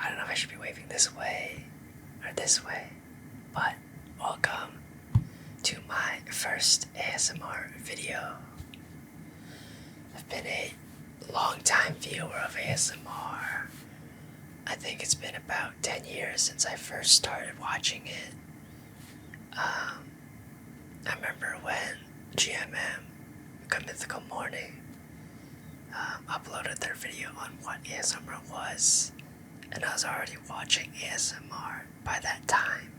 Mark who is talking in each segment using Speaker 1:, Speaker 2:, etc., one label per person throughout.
Speaker 1: I don't know if I should be waving this way or this way, but welcome to my first ASMR video. I've been a long-time viewer of ASMR. I think it's been about 10 years since I first started watching it. I remember when GMM, Good Mythical Morning, uploaded their video on what ASMR was, and I was already watching ASMR by that time.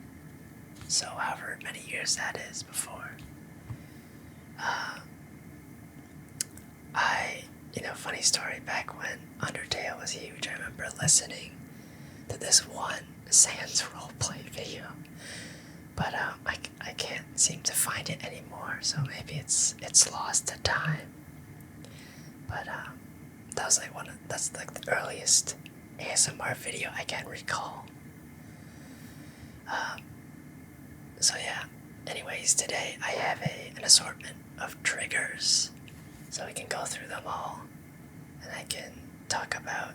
Speaker 1: So however many years that is before. Funny story, back when Undertale was huge, I remember listening to this one Sans roleplay video. But I can't seem to find it anymore, so maybe it's lost to time. But that's like the earliest ASMR video I can recall. So yeah, anyways, today I have an assortment of triggers, so we can go through them all, and I can talk about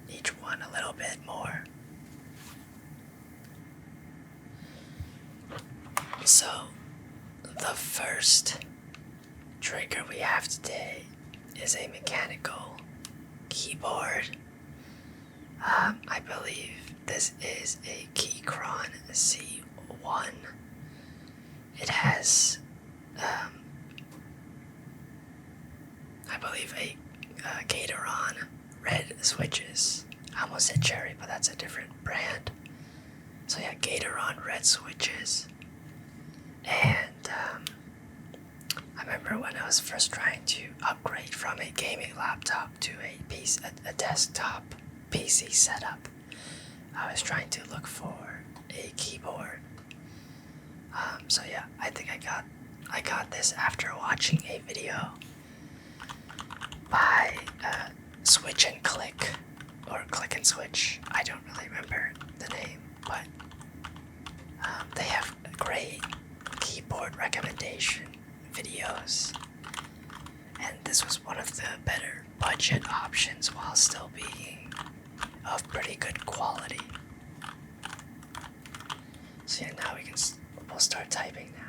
Speaker 1: each one a little bit more. So, the first trigger we have today is a mechanical keyboard. I believe this is a Keychron C1. It has, I believe, a Gateron red switches. I almost said Cherry, but that's a different brand. So yeah, Gateron red switches. And I remember when I was first trying to upgrade from a gaming laptop to a desktop PC setup, I was trying to look for a keyboard. So yeah, I think I got this after watching a video by Switch and Click, or Click and Switch. I don't really remember the name, but they have great keyboard recommendation videos, and this was one of the better budget options while still being of pretty good quality. So yeah, now we'll start typing now.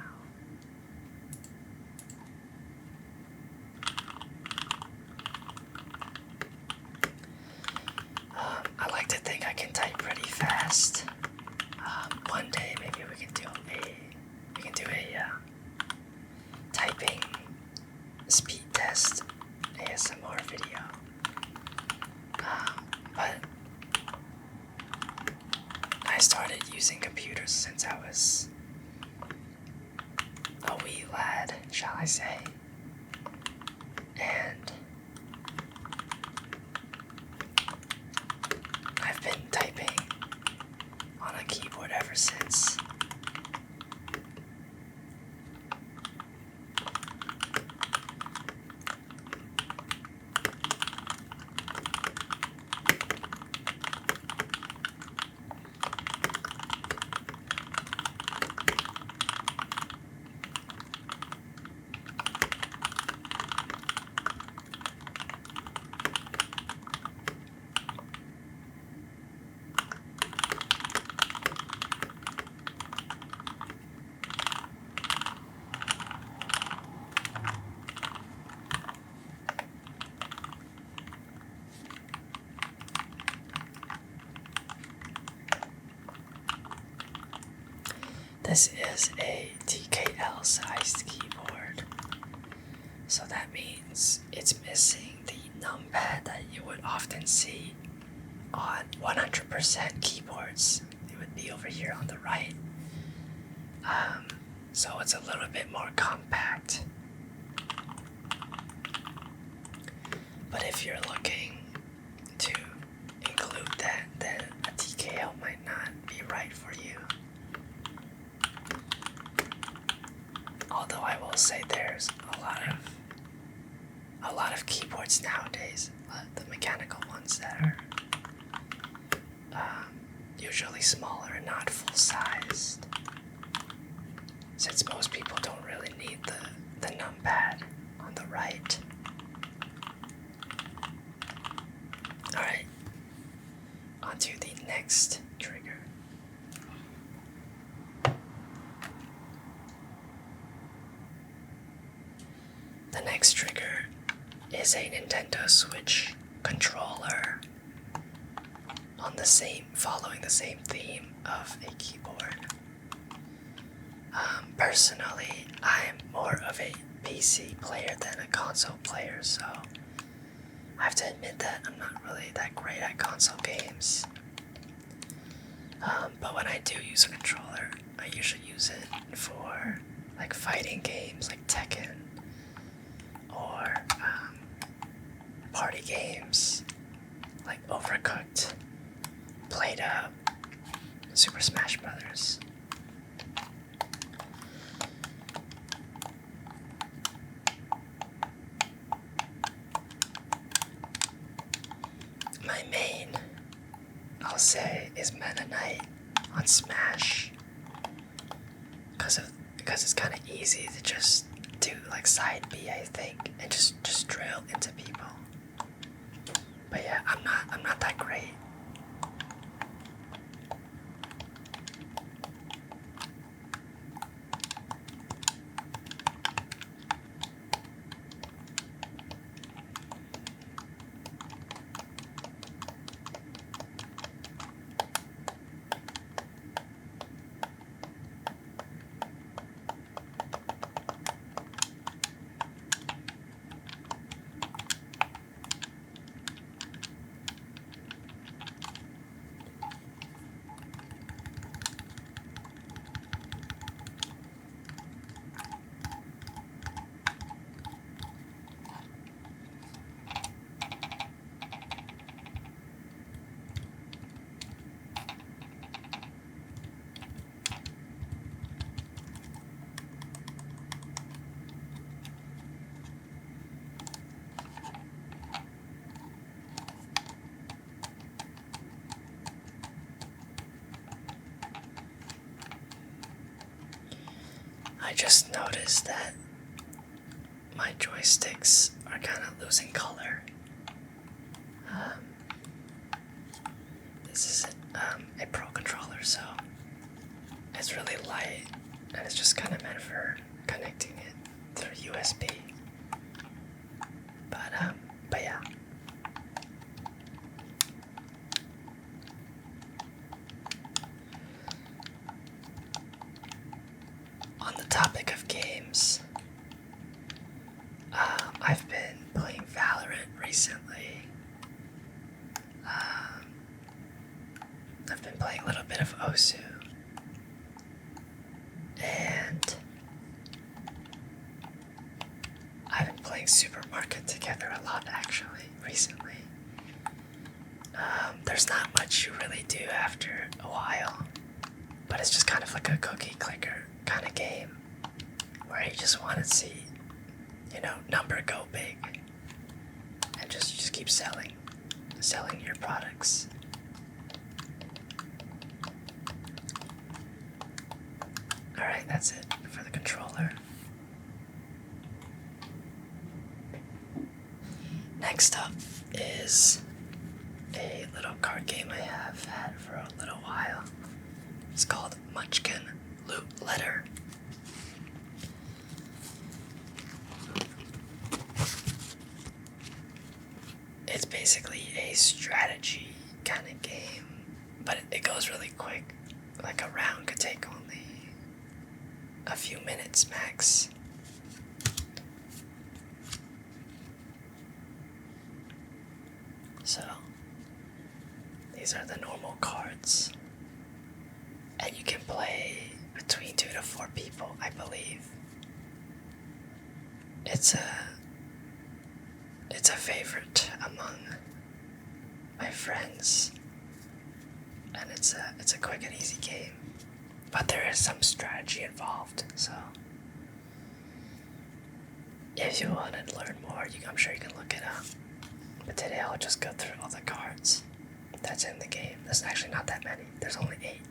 Speaker 1: I like to think I can type pretty fast. One day maybe we can do a typing speed test ASMR video. But I started using computers since I was a wee lad, shall I say. And I've been typing on a keyboard ever since. This is a TKL sized keyboard, so that means it's missing the numpad that you would often see on 100% keyboards. It would be over here on the right. So it's a little bit more compact. But if you're looking to include that, then a TKL might not be right for you. Although I will say there's a lot of keyboards nowadays, the mechanical ones that are usually smaller and not full-sized, since most people don't really need the numpad on the right. Alright, on to the next next trigger. The next trigger is a Nintendo Switch controller following the same theme of a keyboard. Personally, I'm more of a PC player than a console player, so I have to admit that I'm not really that great at console games. But when I do use a controller, I usually use it for like fighting games like Tekken or party games like Overcooked, Play-Doh, Super Smash Brothers. My main, I'll say, is Meta Knight on Smash, because it's kind of easy to just do like side B, I think, and just drill into people. But yeah, I'm not that great. I just noticed that my joysticks are kind of losing color. This is a Pro controller, so it's really light, and it's just kind of meant for connecting it through USB. But yeah. On the topic of games, I've been playing Valorant recently. I've been playing a little bit of Osu, and I've been playing Supermarket Together a lot actually recently. There's not much you really do after a while, but it's just kind of like a cookie clicker kind of game where you just want to see, number go big, and just keep selling your products. Alright, that's it for the controller. Next up is a little card game I have had for a little while. It's called Munchkin Loot Letter. It's basically a strategy kind of game, but it goes really quick. Like a round could take only a few minutes max. So, these are the normal cards. And you can play between 2 to 4 people, I believe. It's a favorite among my friends, and it's a quick and easy game, but there is some strategy involved. So if you want to learn more, I'm sure you can look it up. But today I'll just go through all the cards that's in the game. There's actually not that many. There's only 8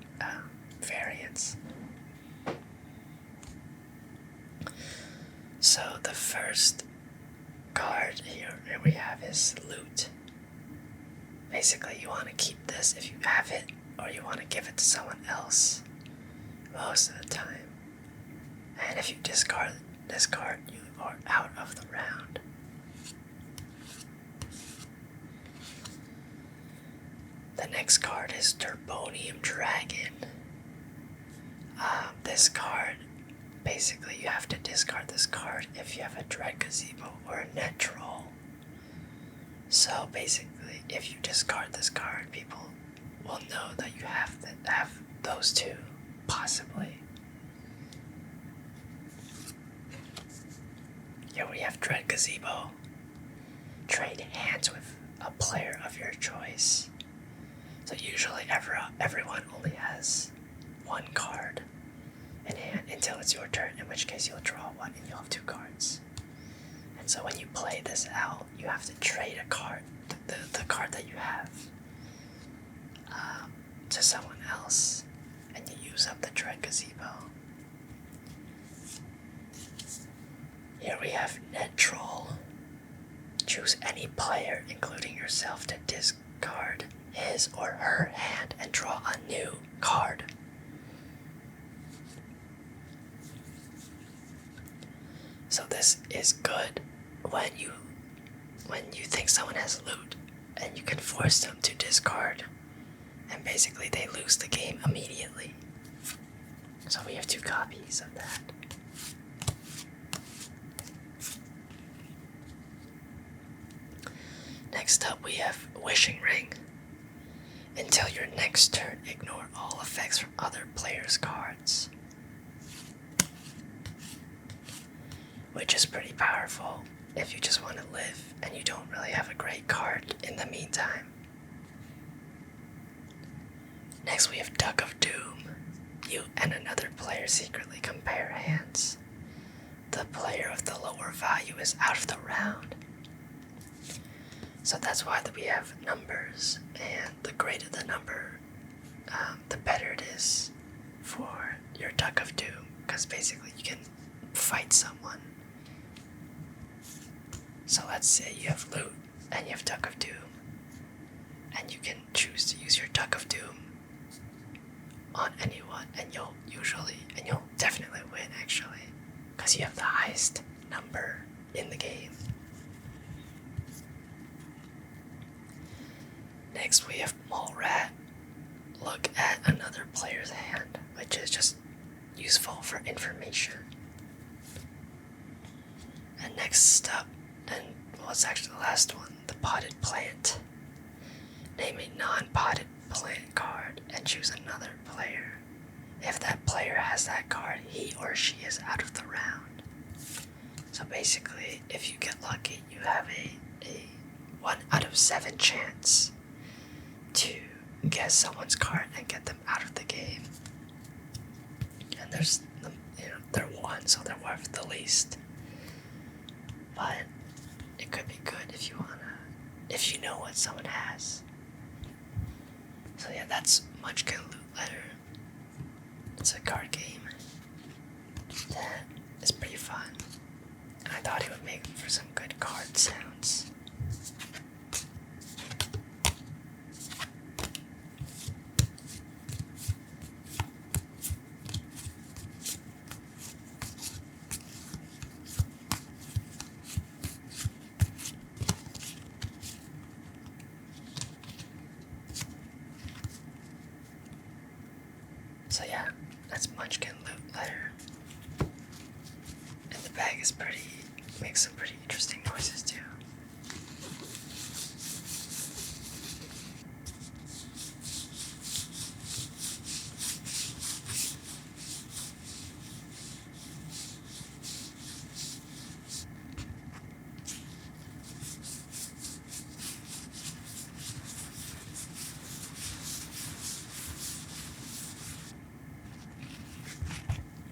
Speaker 1: variants. So the first card here we have is Loot. Basically, you want to keep this. If you have it, or you want to give it to someone else most of the time. And if you discard this card, you are out of the round. The next card is Turbonium Dragon. This card, basically you have to discard this card if you have a Dread Gazebo or a Net Troll. So basically, if you discard this card, people will know that you have those two, possibly. Here we have Dread Gazebo. Trade hands with a player of your choice. So usually everyone only has one card in hand until it's your turn, in which case you'll draw one and you'll have two cards. And so when you play this out, you have to trade a card, the card that you have, to someone else, and you use up the Dread Gazebo. Here we have Net Troll. Choose any player, including yourself, to discard his or her hand and draw a new card. So this is good when you think someone has loot and you can force them to discard, and basically they lose the game immediately. So we have two copies of that. Next up we have Wishing Ring. Until your next turn, ignore all effects from other players' cards. Which is pretty powerful if you just want to live and you don't really have a great card in the meantime. Next we have Duck of Doom. You and another player secretly compare hands. The player of the lower value is out of the round. So that's why we have numbers, and the greater the number, the better it is for your Duck of Doom, because basically you can fight someone. So let's say you have loot and you have Duck of Doom, and you can choose to use your Duck of Doom on anyone, and you'll definitely win actually, because you have the highest number in the game. Next we have Mole Rat. Look at another player's hand, which is just useful for information. And next up, it's actually the last one, the Potted Plant. Name a non-potted plant card and choose another player. If that player has that card, he or she is out of the round. So basically, if you get lucky, you have a 1 out of 7 chance to guess someone's card and get them out of the game. And they're 1, so they're worth the least. But it could be good if you know what someone has. So yeah, that's Munchkin Loot Letter. It's a card game that is pretty fun. And I thought it would make for some good card sounds. So yeah, that's Munchkin Loot Letter. And the bag is makes some pretty interesting noises too.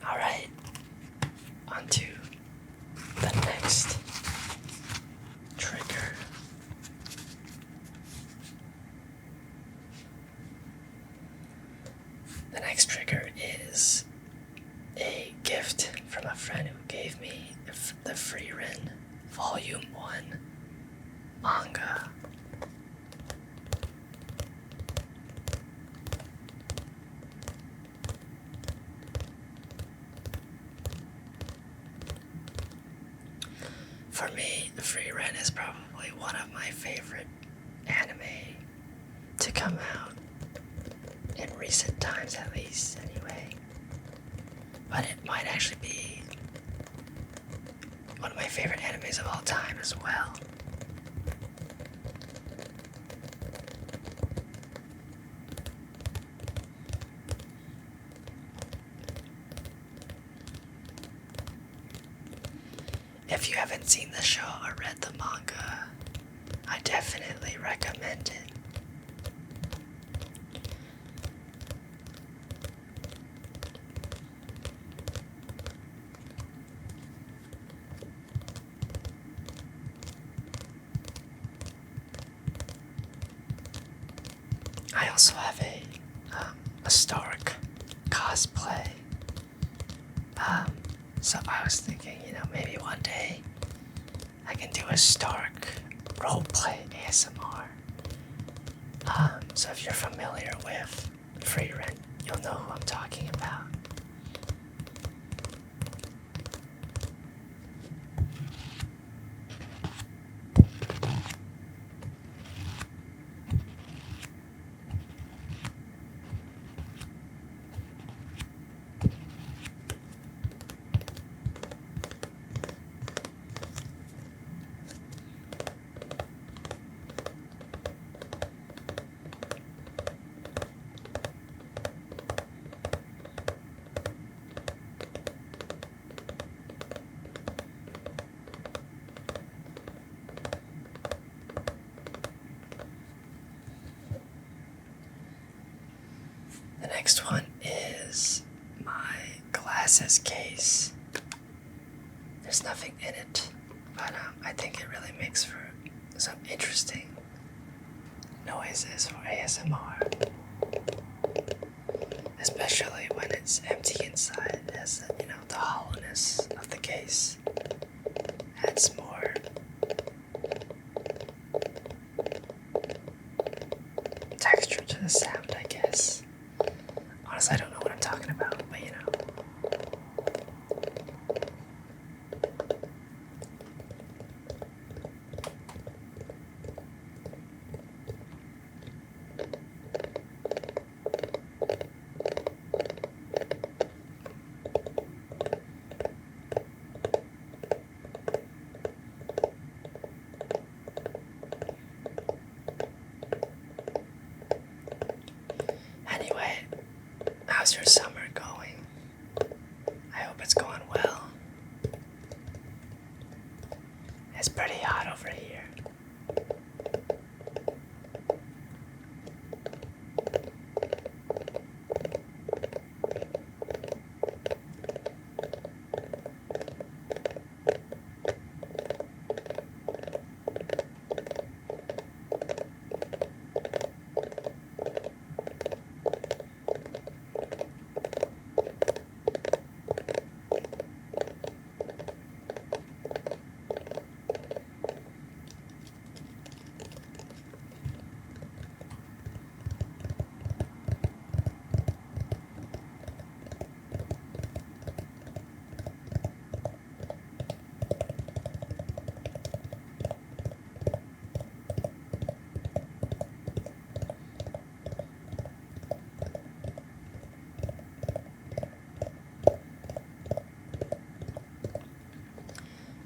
Speaker 1: Alright, on to the next trigger. The next trigger is a gift from a friend who gave me the Frieren Volume 1 manga. For me, Free Rent is probably one of my favorite anime to come out in recent times, at least, anyway. But it might actually be one of my favorite animes of all time as well. If you haven't seen the show or read the manga, I definitely recommend it. I also have a Stark cosplay. So I was thinking, maybe one day I can do a Stark roleplay ASMR. So if you're familiar with Free Rent, you'll know who I'm talking about. The next one is my glasses case. There's nothing in it, but I think it really makes for some interesting noises for ASMR. Especially when it's empty inside, as the hollowness of the case adds more texture to the sound, I guess. Honestly, I don't know what I'm talking about, but Anyway, how's your summer going? I hope it's going well. It's pretty hot over here.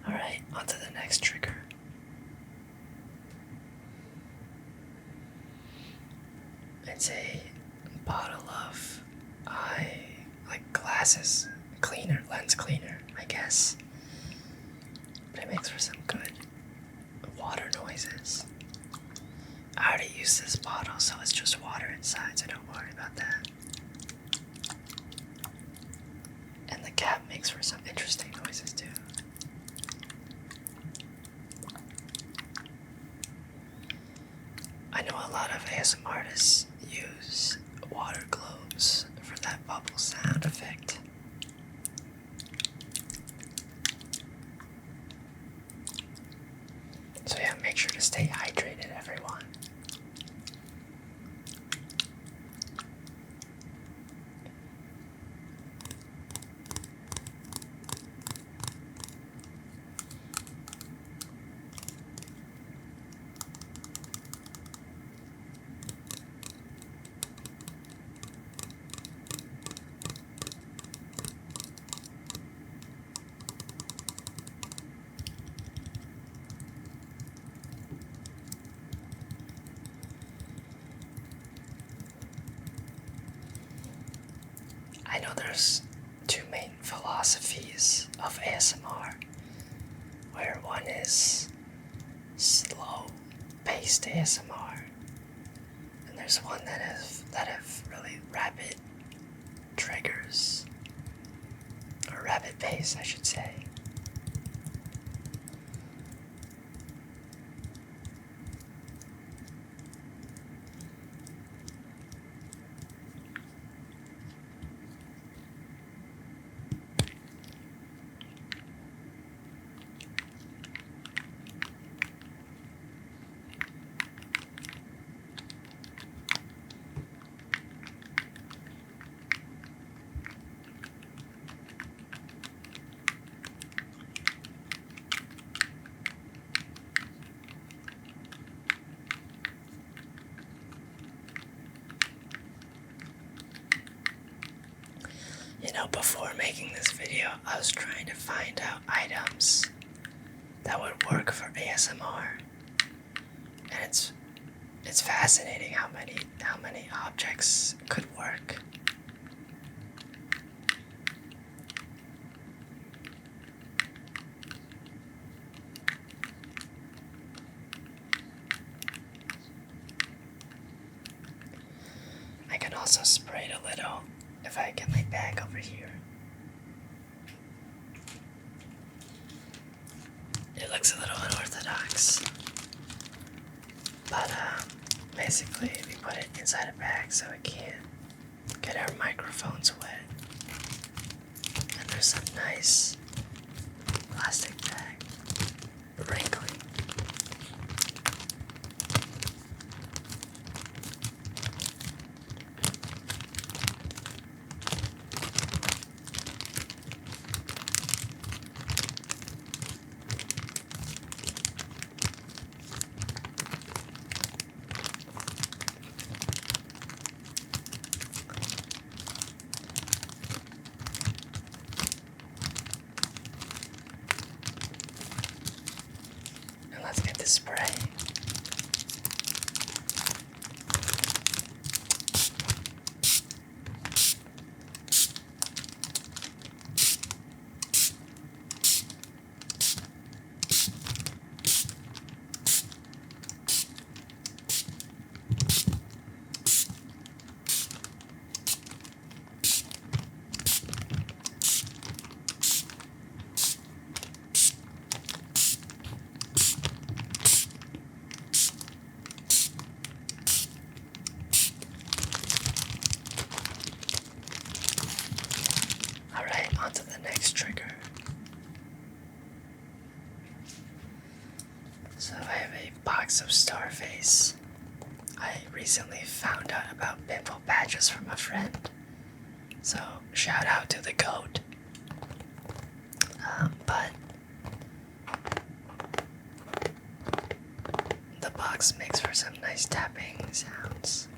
Speaker 1: Alright, on to the next trigger. It's a bottle of glasses cleaner, lens cleaner, I guess. But it makes for some good water noises. I already used this bottle, so it's just water inside, so don't worry about that. And the cap makes for some interesting noises too. I know a lot of ASMR artists use water globes for that bubble sound effect. So yeah, make sure to stay hydrated, everyone. I know there's two main philosophies of ASMR, where one is slow-paced ASMR, and there's one that have really rapid triggers, or rapid pace, I should say. You know, before making this video, I was trying to find out items that would work for ASMR, and it's fascinating how many objects could work. I can also spray it a little if I get my bag over here. It looks a little unorthodox, but basically we put it inside a bag so it can't get our microphones wet. And there's some nice plastic bag, wrinkly. And let's get this spray. Alright, on to the next trigger. So I have a box of Starface. I recently found out about pimple patches from a friend, so shout out to the goat. But the box makes for some nice tapping sounds.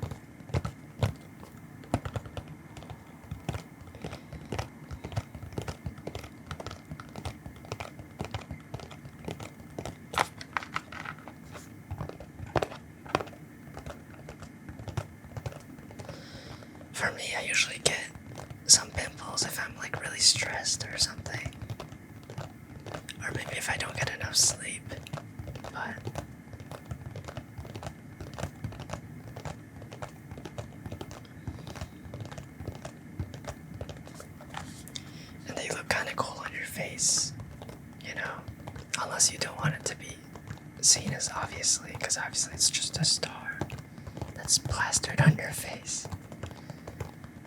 Speaker 1: For me, I usually get some pimples if I'm like really stressed or something. Or maybe if I don't get enough sleep. But and they look kind of cool on your face, you know? Unless you don't want it to be seen as obviously, because obviously it's just a star that's plastered on your face.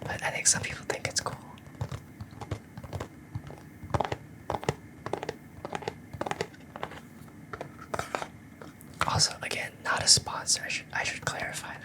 Speaker 1: But I think some people think it's cool. Also, again, not a sponsor. I should clarify that.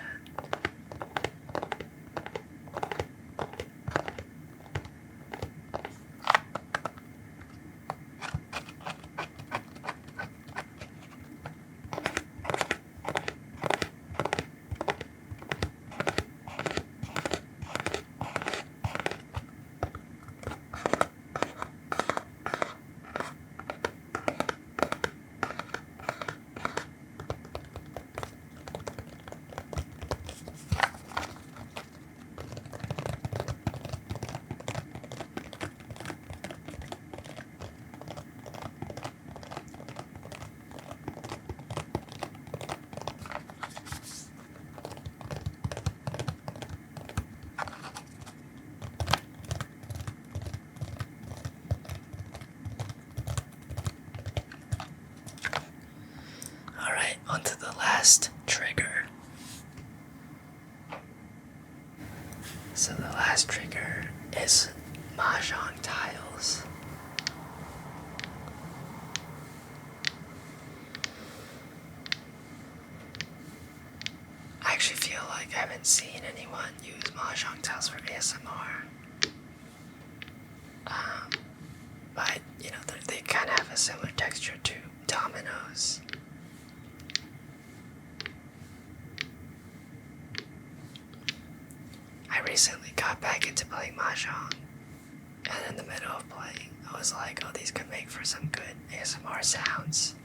Speaker 1: last trigger. So the last trigger is mahjong tiles. I actually feel like I haven't seen anyone use mahjong tiles for ASMR. But, you know, they kind of have a similar texture to dominoes. I recently got back into playing mahjong, and in the middle of playing, I was like, oh, these could make for some good ASMR sounds.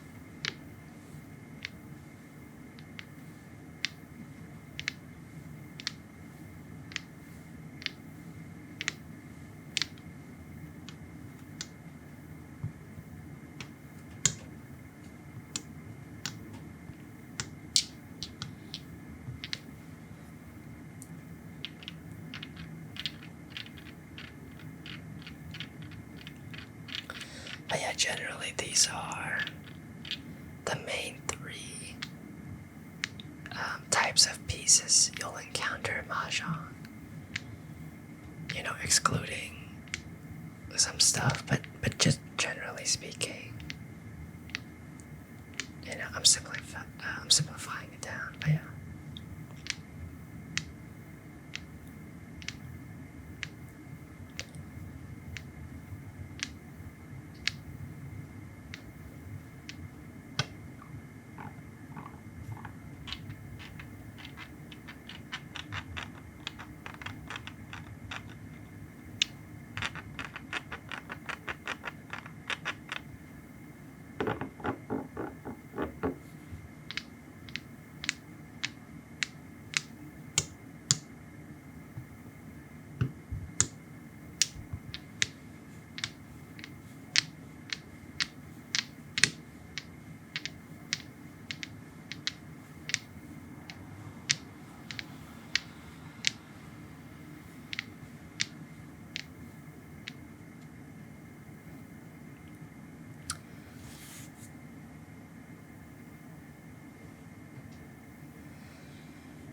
Speaker 1: But yeah, generally these are the main three types of pieces you'll encounter in mahjong. You know, excluding some stuff, but just generally speaking, you know, I'm simplifying it down. But yeah.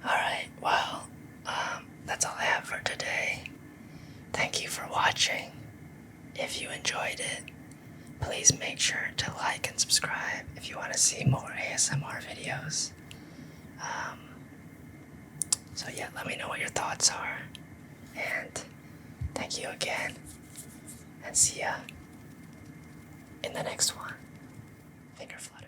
Speaker 1: Alright, well, that's all I have for today. Thank you for watching. If you enjoyed it, please make sure to like and subscribe if you want to see more ASMR videos. So yeah, let me know what your thoughts are. And thank you again. And see ya in the next one. Finger fly.